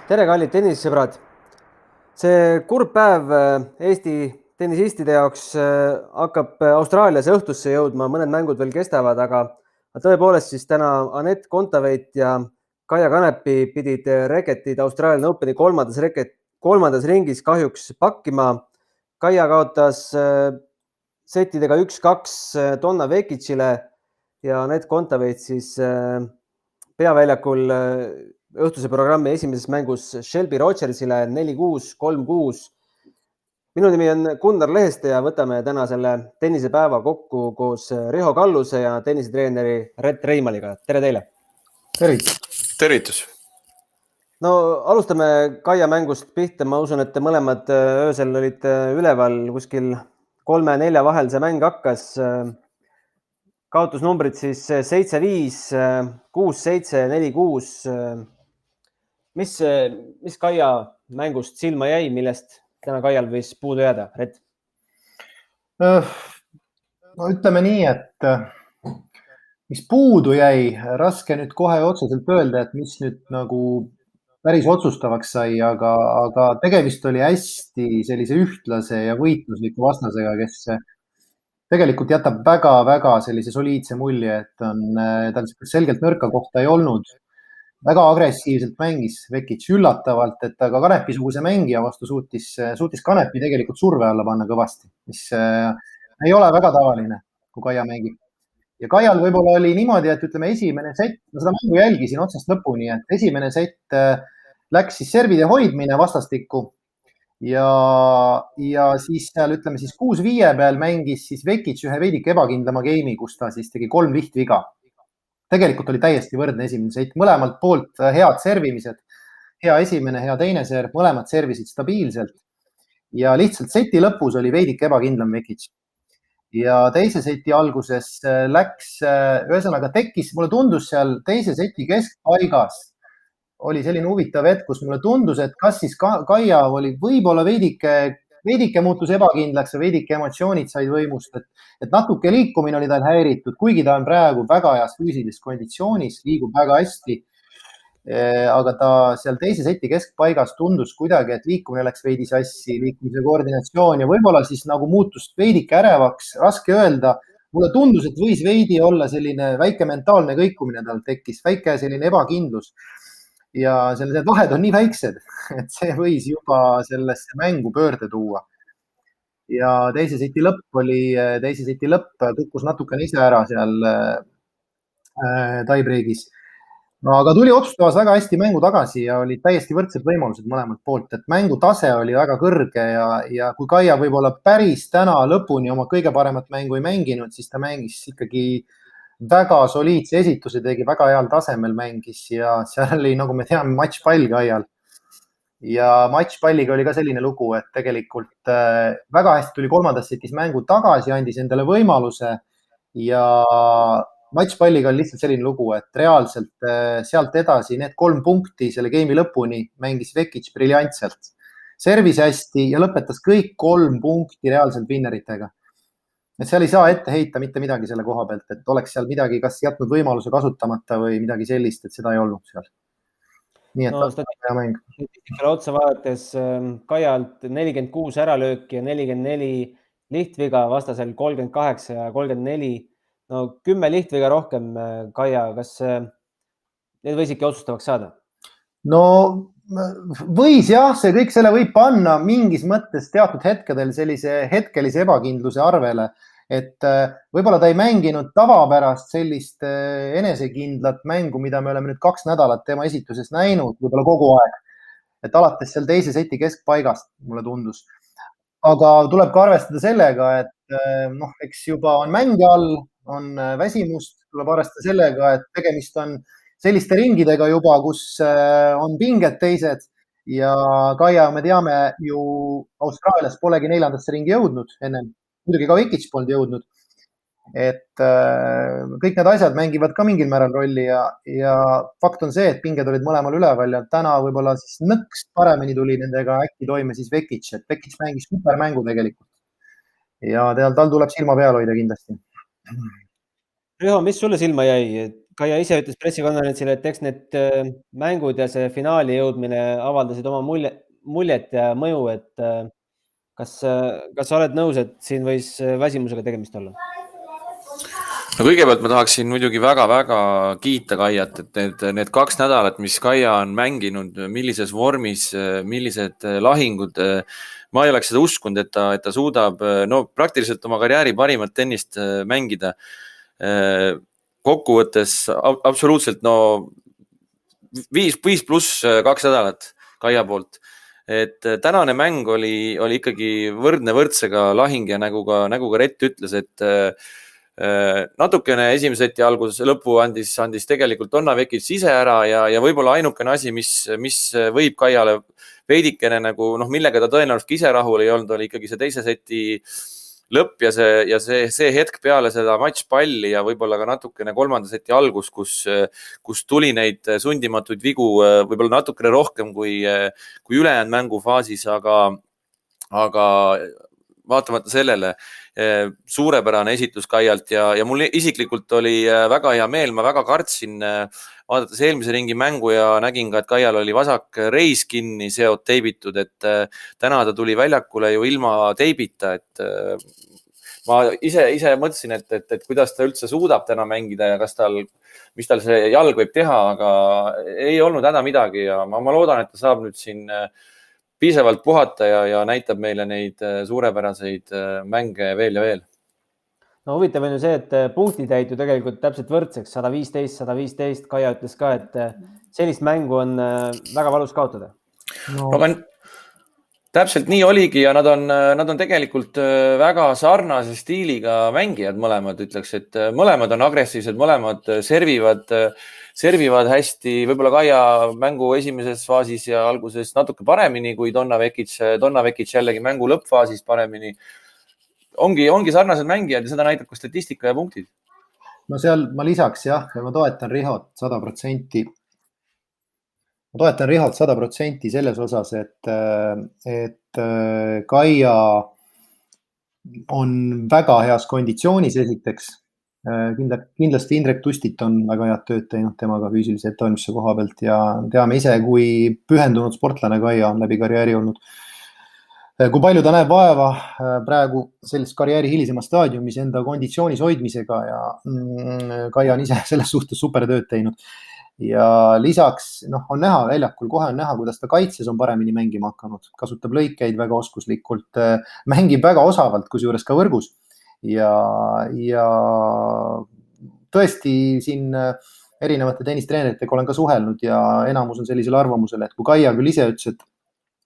tere, kallid tennisesõbrad! See kurb päev Eesti tennisistide jaoks hakkab Austraalias õhtusse jõudma, mõned mängud veel kestavad, aga tõepoolest siis täna Anett Kontaveit ja Kaia Kanepi pidid reketid Austraalia Openi kolmandas ringis kahjuks pakkima. Kaia kaotas settidega 1-2 Donna Vekicile ja Anett Kontaveit siis peaväljakul õhtuse programmi esimeses mängus Shelby Rogersile 4-6, 3-6. Minu nimi on Gunnar Leheste ja võtame täna selle tennisepäeva kokku koos Riho Kalluse ja tennisetreeneri Rett Reimaliga. Tere teile! Tervitus! No alustame Kaia mängust pihta. Ma usun, et te mõlemad öösel olite üleval kuskil 3-4 vahel see mäng hakkas. Kaotusnumbrid siis 7-5, 6-7, 4-6. Mis Kaia mängust silma jäi, millest täna Kaial võis puudu jääda, Rett? No ütleme nii, et mis puudu jäi, raske nüüd kohe otseselt öelda, et mis nüüd nagu päris otsustavaks sai, aga tegemist oli hästi sellise ühtlase ja võitlusliku vastasega, kes tegelikult jätab väga-väga sellise soliidse mulje, et tal selgelt nõrka kohta ei olnud. Väga agressiivselt mängis Vekic üllatavalt, et aga Kanepi-suguse mängija vastu suutis Kanepi tegelikult surve alla panna kõvasti, mis ei ole väga tavaline, kui Kaia mängib. Ja Kaial võib-olla oli niimoodi, et ütleme esimene sett, ma seda mängu jälgisin otsast lõpuni, et esimene sett läks siis servide hoidmine vastastikku ja siis seal ütleme siis 6-5 peal mängis siis Vekic ühe veidike ebakindlama game'i, kus ta siis tegi 3 lihtviga. Tegelikult oli täiesti võrdne esimene sett, mõlemalt poolt head servimised, hea esimene, hea teine serv, mõlemad servisid stabiilselt ja lihtsalt seti lõpus oli veidike ebakindlam Vekic. Ja teise seti alguses läks, ühesõnaga tekkis, mulle tundus seal teise seti keskpaigas oli selline huvitav hetk, kus mulle tundus, et kas siis Kaia oli võib-olla veidike muutus ebakindlaks ja veidike emotsioonid said võimust, et natuke liikumine oli tal häiritud, kuigi ta on praegu väga heas füüsilises konditsioonis, liigub väga hästi. Aga ta seal teise seti keskpaigas tundus kuidagi, et liikumine läks veidi sassi, liikumise koordinatsioon ja võib-olla siis nagu muutus veidike ärevaks, raske öelda. Mulle tundus, et võis veidi olla selline väike mentaalne kõikumine tal tekkis, väike selline ebakindlus. Ja need vahed on nii väiksed, et see võis juba sellesse mängu pöörde tuua. Ja teise seti lõpp tukkus natukene ise ära seal tiebreakis. No, aga tuli otsustavas väga hästi mängu tagasi ja olid täiesti võrdsed võimalused mõlemalt poolt, et mängu tase oli väga kõrge ja kui Kaia võib-olla päris täna lõpuni oma kõige paremat mängu ei mänginud, siis ta mängis ikkagi väga soliidse esituse, tegi väga heal tasemel mängis ja seal oli, nagu me teame, matšpall Kaial. Ja matšpalliga oli ka selline lugu, et tegelikult väga hästi tuli kolmandas setis mängu tagasi, andis endale võimaluse ja matšpalliga oli lihtsalt selline lugu, et reaalselt sealt edasi need 3 punkti selle game'i lõpuni mängis Vekic briljantselt. Servis hästi ja lõpetas kõik 3 punkti reaalselt winneritega. Et seal ei saa ette heita mitte midagi selle koha pealt, et oleks seal midagi, kas jätnud võimaluse kasutamata või midagi sellist, et seda ei olnud seal. Nii et no, hea mäng. Otsa vaadates Kaialt 46 äralööki ja 44 lihtviga, vastasel 38 ja 34. No 10 lihtviga rohkem Kaia, kas need võis ikka otsustavaks saada? No võis jah, see kõik selle võib panna mingis mõttes teatud hetkedel sellise hetkelise ebakindluse arvele, et võib-olla ta ei mänginud tavapärast sellist enesekindlat mängu, mida me oleme nüüd 2 nädalat tema esituses näinud, võib-olla kogu aeg, et alates seal teise seti keskpaigast, mulle tundus. Aga tuleb ka arvestada sellega, et eks juba on mänge all, on väsimust, tuleb arvestada sellega, et tegemist on selliste ringidega juba, kus on pinged teised ja Kaia, me teame ju Austraalias polegi 4. ringi jõudnud ennem, muidugi ka Vekic polnud jõudnud, et kõik need asjad mängivad ka mingil määral rolli ja fakt on see, et pinged olid mõlemal üleval ja täna võib-olla siis nõks paremini tuli nendega äkki toime siis Vekic, et Vekic mängis supermängu tegelikult ja tal tuleb silma peal hoida kindlasti. Riho, mis sulle silma jäi? Kaia ise ütles pressikonverentsil, et eks need mängud ja see finaali jõudmine avaldasid oma muljet ja mõju, et kas sa oled nõus, et siin võis väsimusega tegemist olla? No kõigepealt ma tahaksin muidugi väga-väga kiita Kaiat, et need 2 nädalat, mis Kaia on mänginud, millises vormis, millised lahingud, ma ei oleks seda uskunud, et ta suudab praktiliselt oma karjääri parimat tennist mängida. Kokkuvõttes absoluutselt 5 pluss 2 nädalat Kaia poolt. Et tänane mäng oli ikkagi võrdne võrdsega lahing ja nagu ka Rett ütles, et natukene esimese seti alguses lõppu andis tegelikult Donna Vekic ise ära ja võib-olla ainukene asi, mis võib Kaiale veidikene nagu, millega ta tõenäoliselt ise rahul ei olnud, oli ikkagi see teise seti lõpp ja see hetk peale seda matšpalli ja võib-olla ka natukene 3. seti algus, kus tuli neid sundimatuid vigu võib-olla natukene rohkem kui ülejäänud mängufaasis, aga vaatamata sellele suurepärane esitus Kaialt ja mul isiklikult oli väga hea meel, ma väga kartsin vaadates eelmise ringi mängu ja nägin ka, et Kaial oli vasak reis kinni seot teibitud, et täna ta tuli väljakule ju ilma teibita, et ma ise mõtlesin, et kuidas ta üldse suudab täna mängida ja mis tal see jalg võib teha, aga ei olnud häda midagi ja ma loodan, et ta saab nüüd siin piisavalt puhata ja näitab meile neid suurepäraseid mänge veel ja veel. No huvitav on ju see, et punktid jäid ju tegelikult täpselt võrdseks, 115. Kaia ütles ka, et sellist mängu on väga valus kaotada. Aga täpselt nii oligi ja nad on tegelikult väga sarnase stiiliga mängijad mõlemad, ütleks, et mõlemad on agressiivsed, mõlemad servivad hästi, võib-olla Kaia mängu esimeses faasis ja alguses natuke paremini kui Donna Vekic jällegi mängu lõppfaasis paremini. Ongi sarnased mängijad ja seda näitab ka statistika ja punktid. No seal ma lisaks ma toetan Rihot 100%. Ma toetan Rihot 100% selles osas, et Kaia on väga heas konditsioonis esiteks. Kindlasti Indrek Tustit on väga head tööd teinud temaga füüsilise ettevalmistuse koha pealt ja teame ise, kui pühendunud sportlane Kaia on läbi karjääri olnud. Kui palju ta näeb vaeva praegu sellist karjääri hilisema staadiumis enda konditsioonis hoidmisega ja Kaia on ise selles suhtes super tööd teinud. Ja lisaks on näha väljakul, kohe on näha, kuidas ta kaitses on paremini mängima hakanud, kasutab lõikeid väga oskuslikult, mängib väga osavalt, kusjuures ka võrgus. Ja tõesti siin erinevate tennistreeneritega olen ka suhelnud ja enamus on sellisel arvamusel, et kui Kaia küll ise ütles, et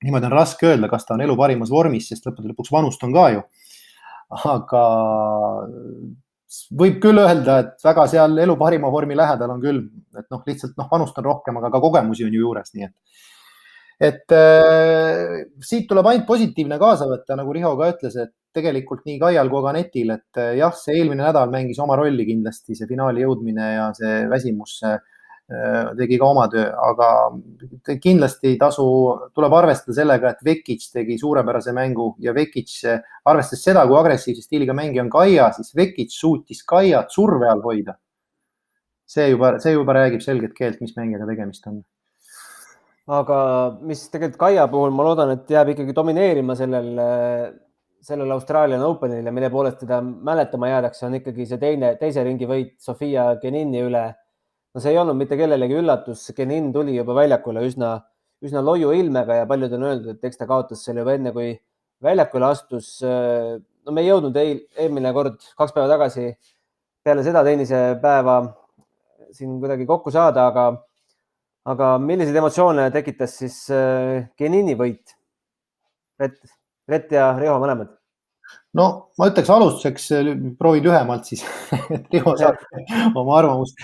niimoodi on raske öelda, kas ta on elu parimas vormis, sest lõpuks vanust on ka ju. Aga võib küll öelda, et väga seal elu parima vormi lähedal on küll, et lihtsalt vanust on rohkem, aga ka kogemusi on ju juures, nii et siit tuleb ainult positiivne kaasa võtta, nagu Riho ka ütles, et tegelikult nii Kaial kui ka Netil, et jah, see eelmine nädal mängis oma rolli kindlasti, see finaali jõudmine ja see väsimus tegi ka oma töö, aga kindlasti tuleb arvestada sellega, et Vekic tegi suurepärase mängu ja Vekic arvestades seda, kui agressiivse stiiliga mängija on Kaia, siis Vekic suutis Kaiat surve all hoida. See juba räägib selget keelt, mis mängijaga tegemist on. Aga mis tegelikult Kaia puhul, ma loodan, et jääb ikkagi domineerima sellel Australian Openil ja mille poolest teda mäletama jäädakse, on ikkagi see teise ringi võit Sofia Kenini üle. No see ei olnud mitte kellelegi üllatus, Kenin tuli juba väljakule üsna loiu ilmega ja paljud on öeldud, et eks ta kaotas selle juba enne, kui väljakule astus. No me ei jõudnud eelmine kord 2 päeva tagasi peale seda tennise päeva siin kuidagi kokku saada, aga milliseid emotsioone tekitas siis Kenini võit? Rett ja Riho mõlemad. No ma ütleks alustuseks, proovin lühemalt siis, et Riho saab oma arvamust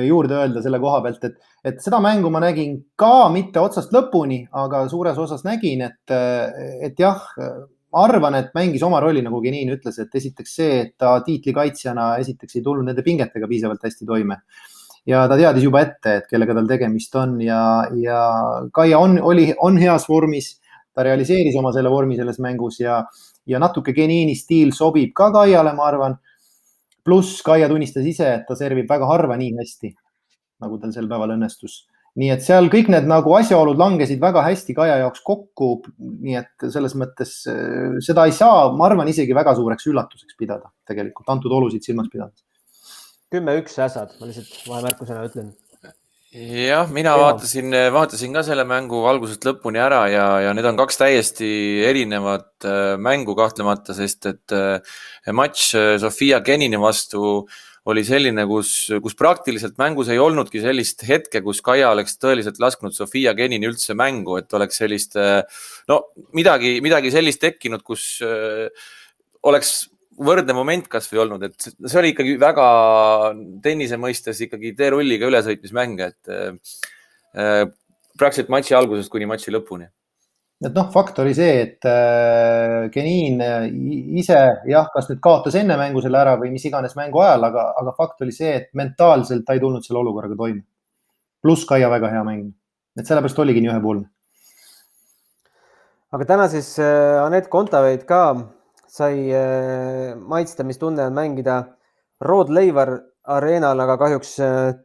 juurde öelda selle koha pealt, et seda mängu ma nägin ka mitte otsast lõpuni, aga suures osas nägin, et jah, ma arvan, et mängis oma rolli, nagu Kenin ütles, et esiteks see, et ta tiitlikaitsjana esiteks ei tulnud nende pingetega piisavalt hästi toime. Ja ta teadis juba ette, et kellega tal tegemist on ja Kaia on heas vormis, ta realiseeris oma selle vormi selles mängus ja natuke Kenini stiil sobib ka Kaiale, ma arvan. Pluss Kaia tunnistas ise, et ta servib väga harva nii hästi. nagu tal sel päeval õnnestus. Nii et seal kõik need nagu asjaolud langesid väga hästi Kaia jaoks kokku. Nii et selles mõttes seda ei saa, ma arvan, isegi väga suureks üllatuseks pidada tegelikult, antud olusid silmas pidades. 10-1 äsad, ma lihtsalt vahemärkusena ütlen. Jah, mina vaatasin ka selle mängu algusest lõpuni ära ja need on kaks täiesti erinevat mängu kahtlemata, sest et matš Sofia Kenini vastu oli selline, kus praktiliselt mängus ei olnudki sellist hetke, kus Kaia oleks tõeliselt lasknud Sofia Kenini üldse mängu, et oleks sellist, midagi sellist tekkinud, kus oleks võrdne moment kas või olnud, et see oli ikkagi väga tennise mõistes ikkagi teerulliga ülesõitmismäng, et praktiliselt matši algusest kuni matši lõpuni. Et fakt oli see, et Kenin ise kas nüüd kaotas enne mängu selle ära või mis iganes mängu ajal, aga fakt oli see, et mentaalselt ta ei tulnud selle olukorraga toime. Pluss Kaia väga hea mäng. Et sellepärast oligi nii ühepoolne. Aga täna siis Anett Kontaveit ka sai maitsta, mis tunne on mängida Rod Laver areenal, aga kahjuks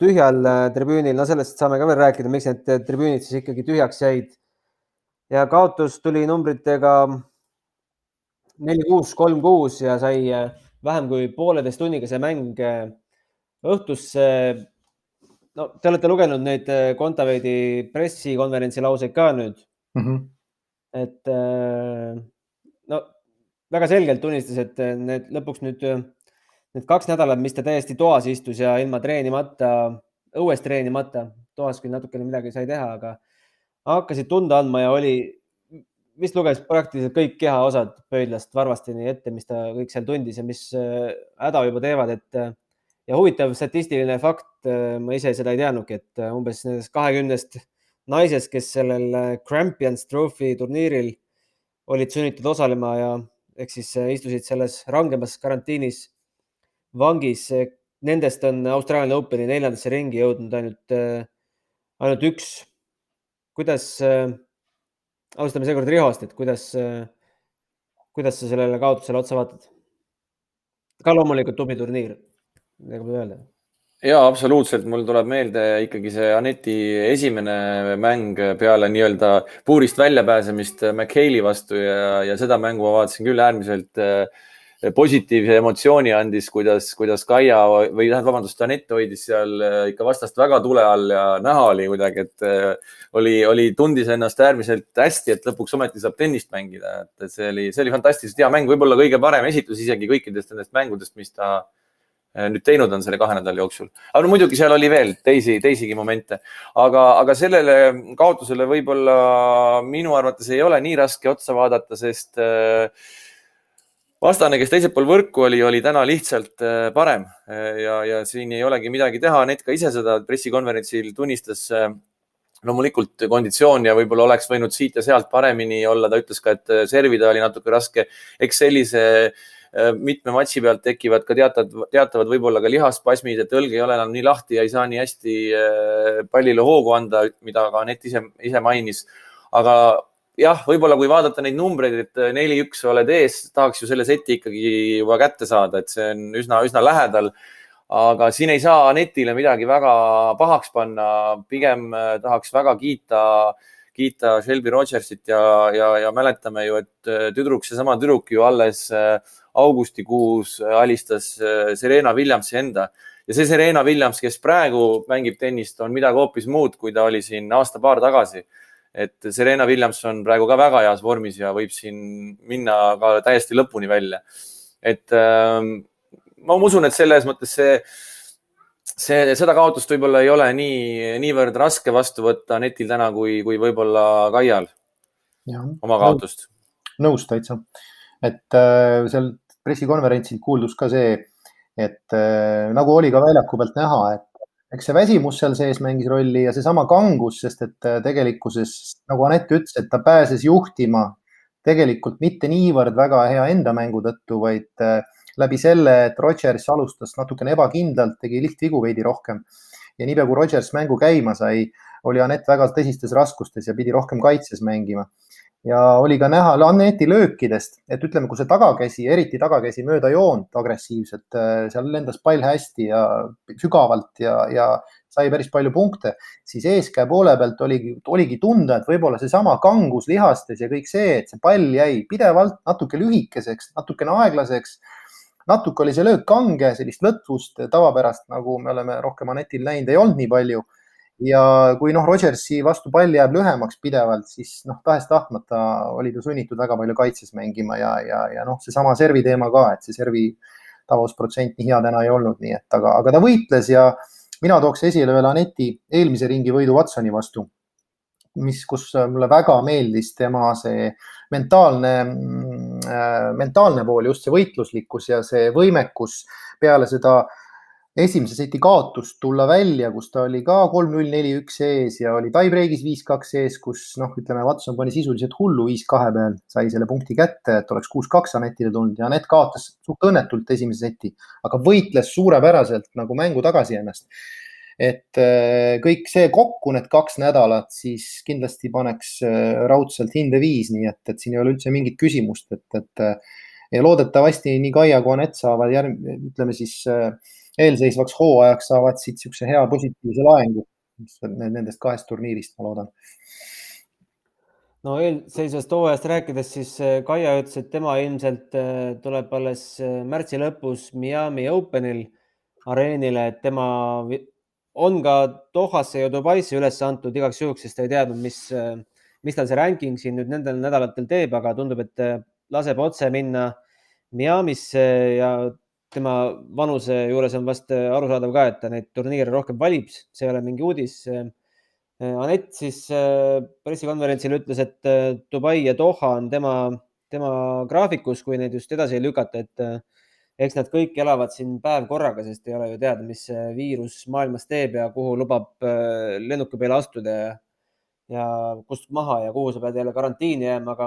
tühjal tribüünil. No sellest saame ka veel rääkida, miks need tribüünid siis ikkagi tühjaks jäid. Ja kaotus tuli numbritega 4-6, 3-6 ja sai vähem kui pooleteist tunniga see mäng õhtusse. No, te olete lugenud neid Kontaveidi pressikonverentsi lauseid ka nüüd. Et väga selgelt tunnistas, et need lõpuks nüüd 2 nädalat, mis ta täiesti toas istus ja ilma treenimata, õues treenimata, toas küll natukene midagi sai teha, aga hakkasid tunda andma ja vist luges praktiliselt kõik kehaosad pöidlast varvastini ette, mis ta kõik seal tundis ja mis häda juba teevad. Ja huvitav statistiline fakt, ma ise seda ei teadnudki, et umbes 20 naisest, kes sellel Champions Trophy turniiril olid sunnitud osalema ja ehk siis istusid selles rangemas karantiinis vangis, nendest on Australian Openi 4. ringi jõudnud ainult 1. Kuidas, alustame seekord Rihost, et kuidas sa sellele kaotusele otsa vaatad? Ka loomulikult tubli turniir, nagu võib öelda. Jaa, absoluutselt. Mul tuleb meelde ikkagi see Aneti esimene mäng peale nii-öelda puurist väljapääsemist McHale'i vastu ja seda mängu ma vaatasin küll äärmiselt positiivse emotsiooni andis, kuidas Kaia või Anett hoidis seal ikka vastast väga tule all ja näha oli kuidagi, et tundis ennast äärmiselt hästi, et lõpuks ometi saab tennist mängida. Et see oli fantastiliselt hea mäng, võib-olla kõige parem esitus isegi kõikidest nendest mängudest, mis ta nüüd teinud on selle 2 nädala jooksul. Aga no, muidugi seal oli veel teisigi momente, aga sellele kaotusele võib-olla minu arvates ei ole nii raske otsa vaadata, sest vastane, kes teisel pool võrku oli täna lihtsalt parem ja siin ei olegi midagi teha. Anett ka ise seda pressikonverentsil tunnistas, loomulikult konditsioon ja võib-olla oleks võinud siit ja sealt paremini olla. Ta ütles ka, et servida oli natuke raske. Eks sellise mitme matši pealt tekivad ka teatavad võib-olla ka lihaspasmid, et õlg ei ole enam nii lahti ja ei saa nii hästi pallile hoogu anda, mida ka Anett ise mainis. Aga jah, võib-olla kui vaadata neid numbreid, et 4-1 oled ees, tahaks ju selle seti ikkagi juba kätte saada, et see on üsna lähedal. Aga siin ei saa Anettile midagi väga pahaks panna. Pigem tahaks väga kiita Shelby Rogersit ja mäletame ju, et seesama tüdruk ju alles augustikuus alistas Serena Williamsi enda. Ja see Serena Williams, kes praegu mängib tennist, on midagi hoopis muud, kui ta oli siin aasta-paar tagasi. Et Serena Williams on praegu ka väga heas vormis ja võib siin minna ka täiesti lõpuni välja. Et ma usun, et selles mõttes seda kaotust võib-olla ei ole niivõrd raske vastu võtta Anetil täna kui võib-olla Kaial oma kaotust. Nõus täitsa. Et seal pressikonverentsil kuuldus ka see, et nagu oli ka väljaku pealt näha, et eks see väsimus seal sees mängis rolli ja seesama kangus, sest et tegelikkuses, nagu Anett ütles, et ta pääses juhtima tegelikult mitte niivõrd väga hea enda mängu tõttu, vaid läbi selle, et Rogers alustas natukene ebakindlalt, tegi lihtvigu veidi rohkem. Ja niipea kui Rogers mängu käima sai, oli Anett väga tõsistes raskustes ja pidi rohkem kaitses mängima. ja oli ka näha Aneti löökidest, et ütleme, kui see tagakäsi, eriti tagakäsi mööda joont agressiivselt, seal lendas pall hästi ja sügavalt ja sai päris palju punkte, siis eeskäe poole pealt oligi tunda, et võib-olla seesama kangus lihastes ja kõik see, et see pall jäi pidevalt natuke lühikeseks, natukene aeglaseks, natuke oli see löök kange, sellist lõtvust tavapärast, nagu me oleme rohkem Anetil näinud, ei olnud nii palju. Ja kui Rodgersi vastu pall jääb lühemaks pidevalt, siis tahes-tahtmata oli ta sunnitud väga palju kaitses mängima ja seesama servi teema ka, et see servi tavusprotsent nii hea täna ei olnud, nii et aga ta võitles ja mina tooks esile veel Aneti eelmise ringi võidu Watsoni vastu, kus mulle väga meeldis tema see mentaalne pool, just see võitluslikkus ja see võimekus peale seda esimese seti kaotust tulla välja, kus ta oli ka 3-0, 4-1 ees ja oli tiebreakis 5-2 ees, kus ütleme, Watson pani sisuliselt hullu 5-2 peal, sai selle punkti kätte, et oleks 6-2 Anetile tulnud ja Anet kaotas suht õnnetult esimese seti, aga võitles suurepäraselt nagu mängu tagasi ennast. Et kõik see kokku, need 2 nädalat, siis kindlasti paneks raudselt hinde 5, nii et siin ei ole üldse mingit küsimust, et ja loodetavasti nii Kaia kui Anet saavad ütleme siis eelseisvaks hooajaks saavad siit siukse hea positiivse laengu nendest 2 turniirist, ma loodan. No eelseisvast hooajast rääkides, siis Kaia ütles, et tema ilmselt tuleb alles märtsi lõpus Miami Openil areenile, et tema on ka Dohasse ja Dubaisse üles antud igaks juhuks, sest ta ei teadnud, mis tal see ranking siin nüüd nendel nädalatel teeb, aga tundub, et laseb otse minna Miamisse ja tema vanuse juures on vast arusaadav ka, et ta neid turniire rohkem valib, see ei ole mingi uudis. Anet siis pressikonverentsil ütles, et Dubai ja Doha on tema graafikus, kui neid just edasi ei lükata, et eks nad kõik elavad siin päev korraga, sest ei ole ju teada, mis see viirus maailmas teeb ja kuhu lubab lennuki peale astuda ja kust maha ja kuhu sa pead jälle karantiini jääma,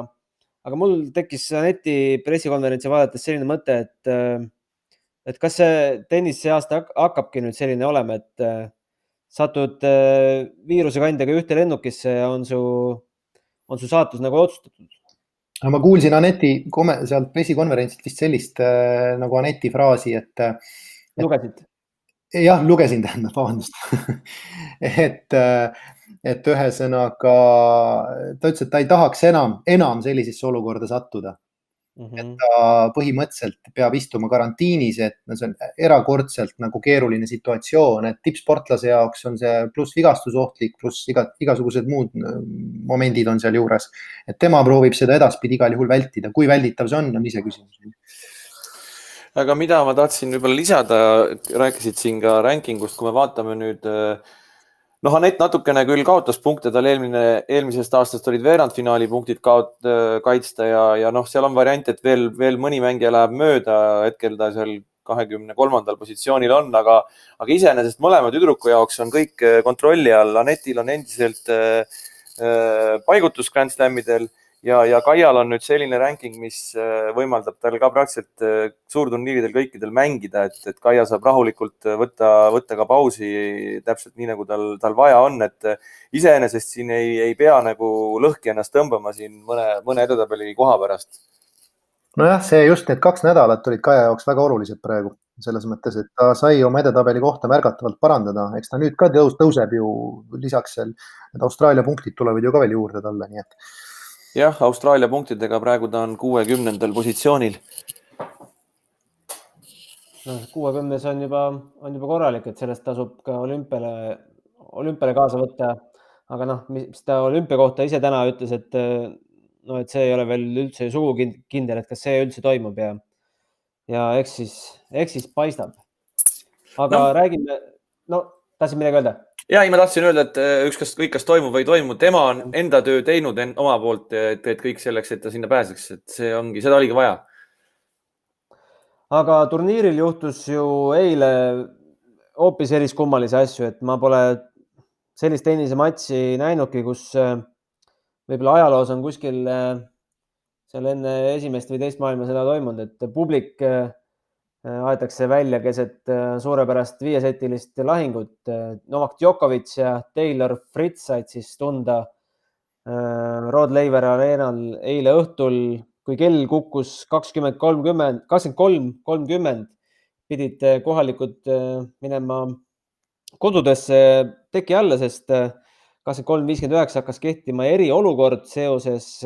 aga mul tekkis Aneti pressikonverentsi vaadates selline mõte, et kas see tennis see aasta hakkabki nüüd selline olema, et satud viirusekandjaga ühte lennukisse ja on su saatus nagu otsustatud? Ma kuulsin Aneti sealt pressikonverentsilt vist sellist nagu Aneti fraasi, et lugesid? Jah, lugesin, tähendab, vabandust. et ühesõnaga ta ütles, et ta ei tahaks enam sellisesse olukorda sattuda. Et ta põhimõtteliselt peab istuma karantiinis, et see on erakordselt nagu keeruline situatsioon, et tippsportlase jaoks on see pluss vigastusohtlik, pluss igasugused muud momendid on seal juures. Et tema proovib seda edaspidi igal juhul vältida. Kui välditav see on ise küsimus. Aga mida ma tahtsin võib-olla lisada, rääkisid siin ka rankingust, kui me vaatame nüüd, Anet natukene küll kaotas punkte, tal eelmisest aastast olid veerandfinaali punktid kaitsta ja seal on variant, et veel mõni mängija läheb mööda, hetkel ta seal 23. positsioonil on, aga iseenesest mõlema tüdruku jaoks on kõik kontrolli all. Anetil on endiselt paigutus Grand Slamidel ja Kaial on nüüd selline ranking, mis võimaldab tal ka praktiliselt suurturniiridel kõikidel mängida, et Kaia saab rahulikult võtta ka pausi täpselt nii, nagu tal vaja on, et iseenesest siin ei pea nagu lõhki ennast tõmbama siin mõne edetabeli koha pärast. Nojah, see just need 2 nädalat olid Kaia jaoks väga olulised praegu, selles mõttes, et ta sai oma edetabeli kohta märgatavalt parandada, eks ta nüüd ka tõuseb ju lisaks seal, need Austraalia punktid tulevad ju ka veel juurde talle, nii et jah, Austraalia punktidega praegu ta on 60. positsioonil. 60 on juba korralik, et sellest tasub ka olümpiale kaasa võtta. Aga mis ta olümpia kohta ise täna ütles, et see ei ole veel üldse sugugi kindel, et kas see üldse toimub ja eks siis paistab. Aga räägime, tahtsin midagi öelda? Ja, ma tahtsin öelda, et ükskõik kas toimub või ei toimu, tema on enda töö teinud oma poolt, et kõik selleks, et ta sinna pääseks, et seda oligi vaja. Aga turniiril juhtus ju eile hoopis eriskummalisi asju, et ma pole sellist tennisematši näinudki, kus võib-olla ajaloos on kuskil seal enne esimest või teist maailmasõda toimunud, et publik aetakse välja keset suurepärast 5-setilist lahingut. Novak Djokovic ja Taylor Fritz said siis tunda Rod Laver Arenal eile õhtul, kui kell kukkus 23:30, pidid kohalikud minema kodudesse teki alla, sest 23:59 hakkas kehtima eriolukord seoses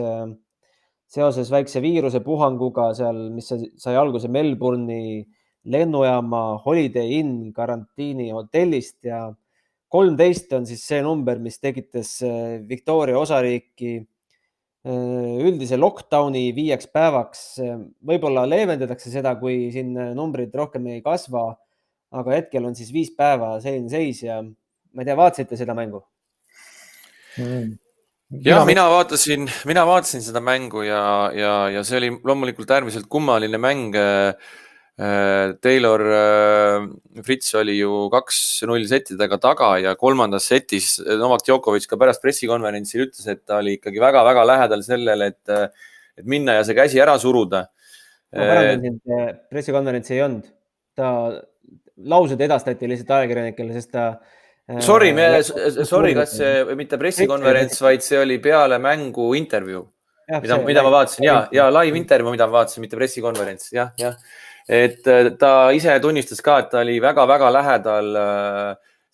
väikse viirusepuhanguga seal, mis sai alguse Melbourne'i lennujaama Holiday Inn karantiini hotellist ja 13 on siis see number, mis tekitas Victoria osariiki üldise lockdowni 5 päevaks. Võib-olla leevendatakse seda, kui siin numbrid rohkem ei kasva, aga hetkel on siis 5 päeva selline seis ja ma ei tea, vaatasite seda mängu? Ja mina vaatasin seda mängu ja see oli loomulikult äärmiselt kummaline mäng. Taylor Fritz oli ju 2-0 settidega taga ja kolmandas setis Novak Djokovic ka pärast pressikonverentsil ütles, et ta oli ikkagi väga-väga lähedal sellele, et minna ja see käsi ära suruda. Ma parandan sind, pressikonverentsi ei olnud. Laused edastati lihtsalt ajakirjanikele, sest ta... Sorry, kas see mitte pressikonverents, vaid see oli peale mängu intervjuu, mida ma vaatasin. Ja live intervjuu, mida ma vaatasin, mitte pressikonverents. Jah. Et ta ise tunnistas ka, et ta oli väga-väga lähedal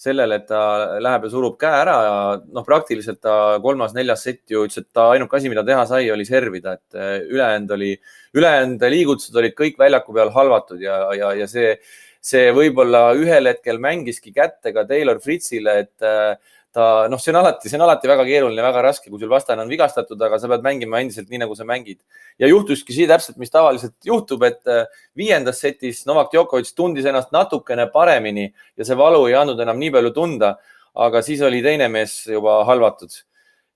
sellele, et ta läheb ja surub käe ära ja praktiliselt ta 3.-4. sett ju ütles, et ta ainuke asi, mida teha sai, oli servida, et ülejäänud liigutused olid kõik väljaku peal halvatud ja see võib-olla ühel hetkel mängiski kätte ka Taylor Fritzile, et see on alati väga keeruline, väga raske, kui sul vastane on vigastatud, aga sa pead mängima endiselt nii, nagu sa mängid. Ja juhtuski see täpselt, mis tavaliselt juhtub, et 5. setis Novak Djokovic tundis ennast natukene paremini ja see valu ei andnud enam nii palju tunda, aga siis oli teine mees juba halvatud.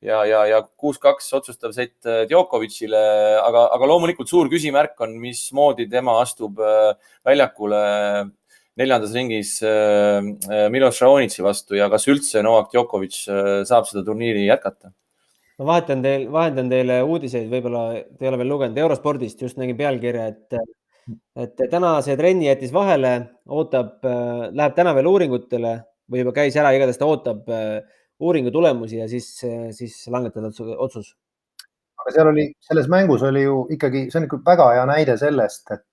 Ja 6-2 otsustav sett Djokovicile, aga loomulikult suur küsimärk on, mismoodi tema astub väljakule 4. ringis Milos Raonici vastu ja kas üldse Novak Djokovic saab seda turniiri jätkata? Ma vahendan teile uudiseid, võib-olla te ei ole veel lugenud Eurospordist, just nägin pealkirja, et täna see trenni jättis vahele, läheb täna veel uuringutele või juba käis ära, igatahes ta ootab uuringu tulemusi ja siis langetada otsus. Aga selles mängus oli ju ikkagi, see on ikka väga hea näide sellest, et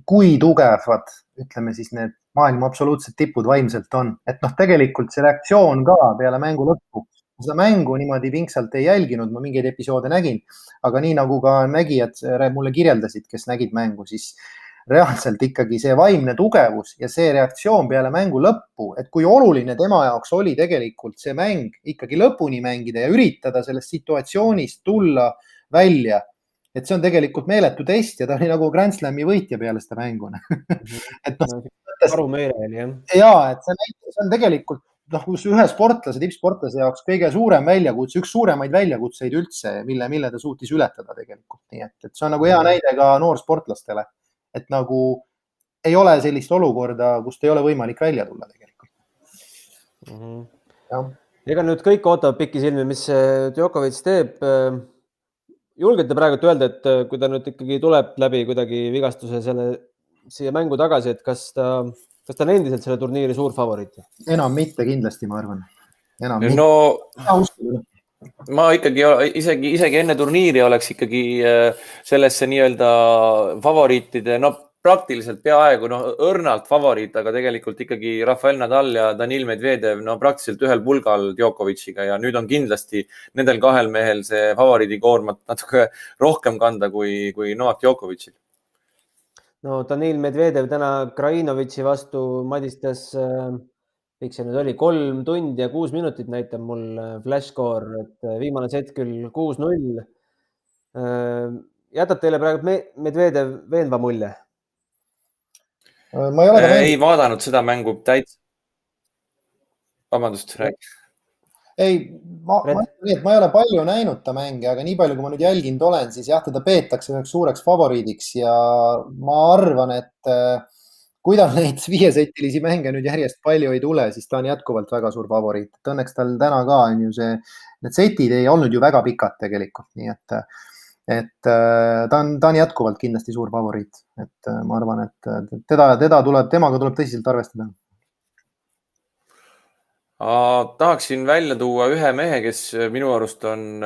kui tugevad, ütleme siis need maailma absoluutsed tipud vaimselt on. Et tegelikult see reaktsioon ka peale mängu lõppu, seda mängu niimoodi pingsalt ei jälginud, ma mingeid episoode nägin, aga nii nagu ka nägijad mulle kirjeldasid, kes nägid mängu, siis reaalselt ikkagi see vaimne tugevus ja see reaktsioon peale mängu lõppu, et kui oluline tema jaoks oli tegelikult see mäng ikkagi lõpuni mängida ja üritada sellest situatsioonist tulla välja. Et see on tegelikult meeletu test ja ta oli nagu Grand Slami võitja peale seda mängu. Et see on tegelikult ühe sportlase, tippsportlase jaoks kõige suurem väljakutse, üks suuremaid väljakutseid üldse, mille ta suutis ületada tegelikult. Nii et see on nagu hea näide ka noorsportlastele. Et nagu ei ole sellist olukorda, kust ei ole võimalik välja tulla tegelikult. Ega nüüd kõik ootavad pikki silmi, mis Djokovic teeb. Julgete praegu öelda, et kui ta nüüd ikkagi tuleb läbi kuidagi vigastuse siia mängu tagasi, et kas ta on endiselt selle turniiri suur favoriit? Enam mitte kindlasti, ma arvan. Ma ikkagi isegi enne turniiri oleks ikkagi sellesse nii-öelda favoriitide, praktiliselt peaaegu õrnalt favoriit, aga tegelikult ikkagi Rafael Nadal ja Danil Medvedev praktiliselt ühel pulgal Djokoviciga ja nüüd on kindlasti nendel kahel mehel see favoriidi koormat natuke rohkem kanda kui Novak Djokovicil. Danil Medvedev täna Krajinovici vastu madistas, kõik see nüüd oli 3 tundi ja 6 minutit näitab mul flashscore, et viimane set küll 6-0. Jätab teile praegu Medvedev veenva mulje? Ei vaadanud seda mängu täitsa. Vabandust, räägi. Ei, ma ei ole palju näinud ta mänge, aga nii palju, kui ma nüüd jälginud olen, siis jah, teda peetakse üheks suureks favoriidiks ja ma arvan, et kui tal neid 5-setilisi mänge nüüd järjest palju ei tule, siis ta on jätkuvalt väga suur favoriit. Et õnneks tal täna ka on ju need setid ei olnud ju väga pikad tegelikult, nii et ta on jätkuvalt kindlasti suur favoriit. Et ma arvan, et temaga tuleb tõsiselt arvestada. Tahaksin välja tuua ühe mehe, kes minu arust on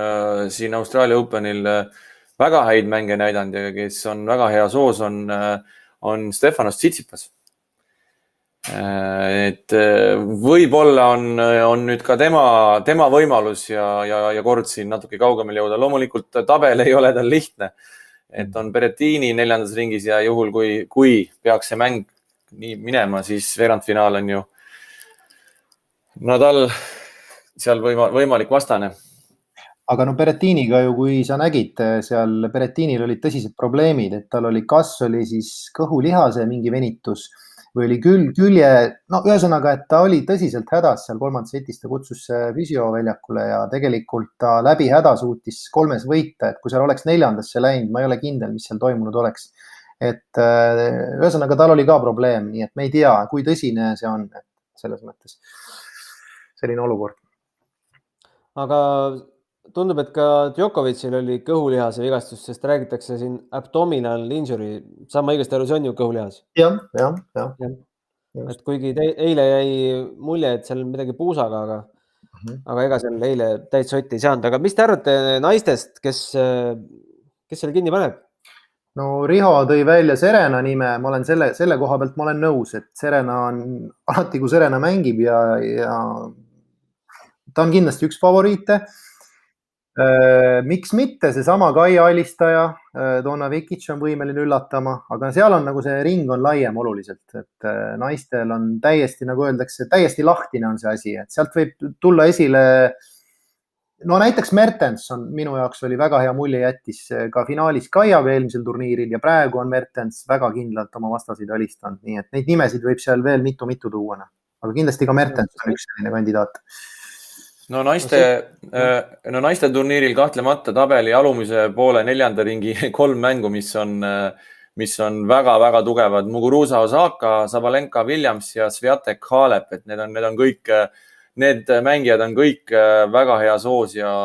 siin Austraalia Openil väga häid mänge näidanud ja kes on väga hea soos, on Stefanos Tsitsipas. Et võib-olla on nüüd ka tema võimalus ja kord siin natuke kaugemale jõuda. Loomulikult tabel ei ole tal lihtne, et on Berrettini 4. ringis ja juhul, kui peaks see mäng nii minema, siis veerandfinaal on ju Nadal seal võimalik vastane. Aga no Berrettiniga ju, kui sa nägid, seal Berrettinil olid tõsised probleemid, et tal oli, kas oli siis kõhulihase mingi venitus või oli külje, no ühesõnaga, et ta oli tõsiselt hädas seal 3. setis, ta kutsus füsioväljakule ja tegelikult ta läbi häda suutis 3 võita, et kui seal oleks 4. läinud, ma ei ole kindel, mis seal toimunud oleks. Et ühesõnaga, tal oli ka probleem, nii et me ei tea, kui tõsine see on selles mõttes. Selline olukord. Aga tundub, et ka Djokovicil oli kõhulihase vigastus, sest räägitakse siin abdominal injury. Sama õigesti aru, see on ju kõhulihas. jah. Et kuigi eile jäi mulje, et seal midagi puusaga, aga ega seal eile täit sotti ei saanud. Aga mis te arvate naistest, kes seal kinni paneb? No Riho tõi välja Serena nime, ma olen selle koha pealt ma olen nõus, et Serena on alati, kui Serena mängib ja ta on kindlasti üks favoriite. Miks mitte, seesama Kaia Alistaja, Donna Vekic on võimeline üllatama, aga seal on nagu see ring on laiem oluliselt, et naistel on täiesti, nagu öeldakse, täiesti lahtine on see asi, et sealt võib tulla esile. No näiteks Mertens on minu jaoks oli väga hea mulje, jättis ka finaalis Kaiaga eelmisel turniiril ja praegu on Mertens väga kindlalt oma vastaseid alistanud, nii et neid nimesid võib seal veel mitu tuua, aga kindlasti ka Mertens on üks selline kandidaat. No naiste turniiril kahtlemata tabeli alumise poole 4. ringi 3 mängu, mis on väga-väga tugevad. Muguruza, Osaka, Sabalenka, Williams ja Swiatek, Halep, et need on kõik, need mängijad on kõik väga hea soos ja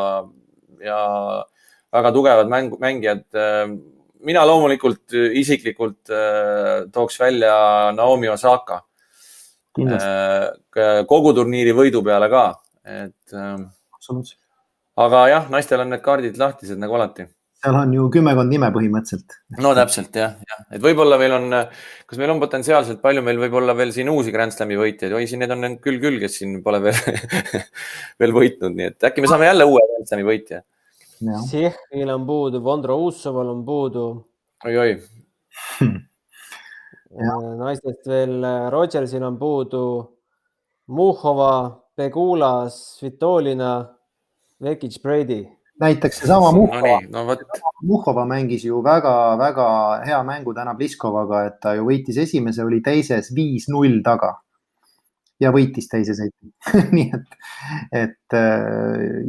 väga tugevad mängijad. Mina loomulikult isiklikult tooks välja Naomi Osaka kogu turniiri võidu peale ka. Aga jah, naistel on need kaardid lahtised nagu alati. Seal on ju 10 nime põhimõtteliselt. No täpselt, jah. Et võib-olla meil on, kas meil on potentsiaalselt palju, meil võib olla veel siin uusi Grand Slami võitjaid. Oi, siin need on küll, kes siin pole veel võitnud. Nii et äkki me saame jälle uue Grand Slami võitja. Sihhil on puudu, Vondro Uussoval on puudu. Oi. Naistest veel Rogersil on puudu Muhova, Pegula, Svitolina, Vekic, Brady. Näiteks seesama Muhova mängis ju väga-väga hea mängu täna Pliskovaga, et ta ju võitis esimese, oli teises 5-0 taga ja võitis teise seti. Nii et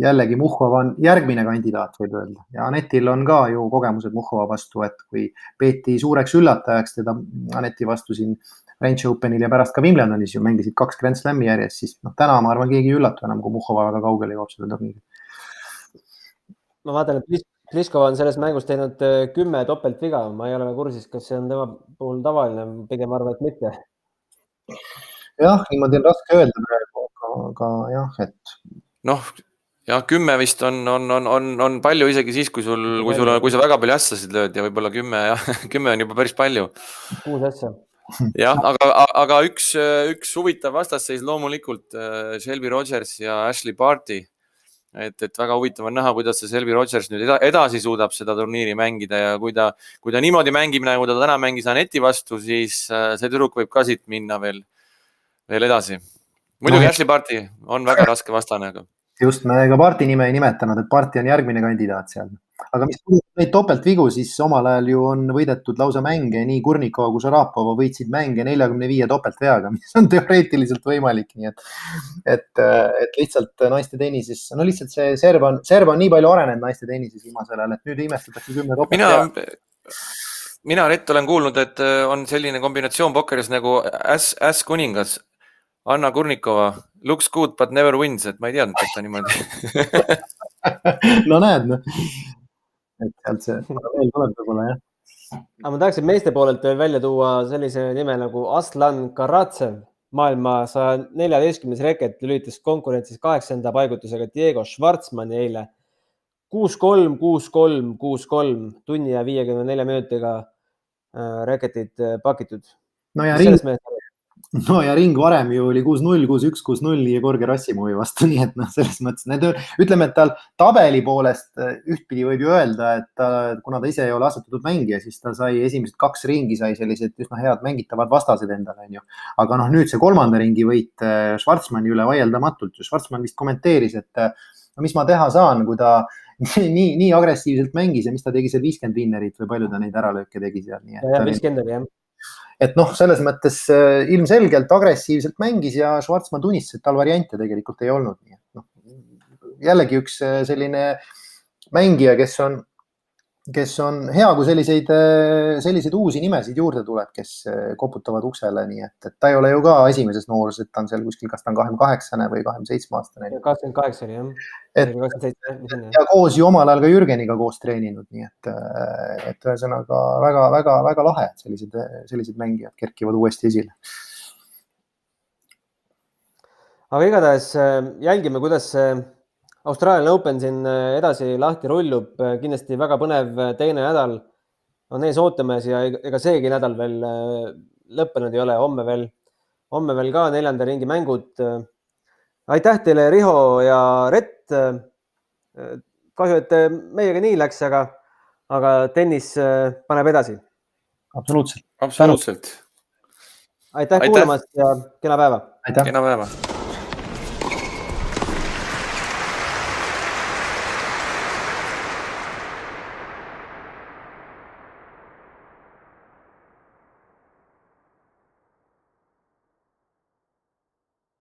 jällegi Muhova on järgmine kandidaat, võib öelda. Ja Anetil on ka ju kogemused Muhova vastu, et kui peeti suureks üllatajaks teda Aneti vastu siin French Openil ja pärast ka Wimbledonis ju mängisid 2 Grand Slami järjest, siis täna ma arvan, keegi ei üllatu enam, kui Muhova väga kaugele joob selle turniiri. Ma vaatan, et Pliskova on selles mängus teinud 10 topeltviga. Ma ei ole kursis, kas see on tema puhul tavaline, pigem arvan, et mitte. Jah, niimoodi on raske öelda praegu, aga jah, et... Noh, jah, 10 vist on palju isegi siis, kui sa väga palju ässasid lööd ja võib-olla 10 on juba päris palju. 6 ässa. Jah, aga üks huvitav vastasseis loomulikult Shelby Rogers ja Ashley Barty. Et väga huvitav on näha, kuidas see Shelby Rogers nüüd edasi suudab seda turniiri mängida ja kui ta niimoodi mängib, nagu ta täna mängis Aneti vastu, siis see tüdruk võib ka siit minna veel edasi. Muidugi Ashley Barty on väga raske vastane. Just, me ka Barty nime ei nimetanud, et Barty on järgmine kandidaat seal. Aga mis neid topeltvigu, siis omal ajal ju on võidetud lausa mänge, nii Kurnikova kui Šarapova võitsid mänge 45 topeltveaga, mis on teoreetiliselt võimalik. Nii et lihtsalt naiste tennises, no lihtsalt see serv on nii palju arenenud naiste tennises viimasel ajal, et nüüd imestatakse 10 topeltveaga. Mina, Rett, olen kuulnud, et on selline kombinatsioon pokkeris nagu As kuningas, Anna Kurnikova, looks good but never wins, et ma ei teadnud, et ta niimoodi. No näed, et sealt see veel tuleb võib-olla, jah. Aga ma tahaksin meeste poolelt veel välja tuua sellise nime nagu Aslan Karatsev maailma 114. reket lülitas konkurentsis 8. paigutusega Diego Schwartzmanni eile 6-3, 6-3, 6-3 tunni ja 54 minutiga reketid pakitud. No ja ring varem ju oli 6-0, 6-1, 6-0 Jegor Gerassimovi vastu, nii et noh, selles mõttes ütleme, et tal tabeli poolest ühtpidi võib ju öelda, et kuna ta ise ei ole asetatud mängija, siis ta sai esimesed 2 ringi sai sellised üsna head mängitavad vastased endale, on ju. Aga noh, nüüd see 3. ringi võit Schwartzmanni üle vaieldamatult. Schwartzmann vist kommenteeris, et no, mis ma teha saan, kui ta nii agressiivselt mängis ja mis ta tegi seal 50 winnerit või palju ta neid äralööke tegi seal. Nii et, 50 oli, jah. Et noh, selles mõttes ilmselgelt agressiivselt mängis ja Schwartzmann tunnistas, et tal variante tegelikult ei olnud. Nii et noh, jällegi üks selline mängija, kes on hea, kui selliseid uusi nimesid juurde tuleb, kes koputavad uksele, nii et ta ei ole ju ka esimeses noorus, et ta on seal kuskil, kas ta on 28 või 27-aastane. 28 oli, jah. Ja koos ju omal ajal ka Jürgeniga koos treeninud, nii et ühesõnaga väga lahe, et sellised mängijad kerkivad uuesti esile. Aga igatahes jälgime, kuidas Australian Open siin edasi lahti rullub. Kindlasti väga põnev teine nädal on ees ootamas ja ega seegi nädal veel lõppenud ei ole. Homme veel ka 4. ringi mängud. Aitäh teile, Riho ja Rett. Kahju, et meiega nii läks, aga tennis paneb edasi. Absoluutselt. Absoluutselt. Aitäh kuulamast ja kena päeva. Kena päeva.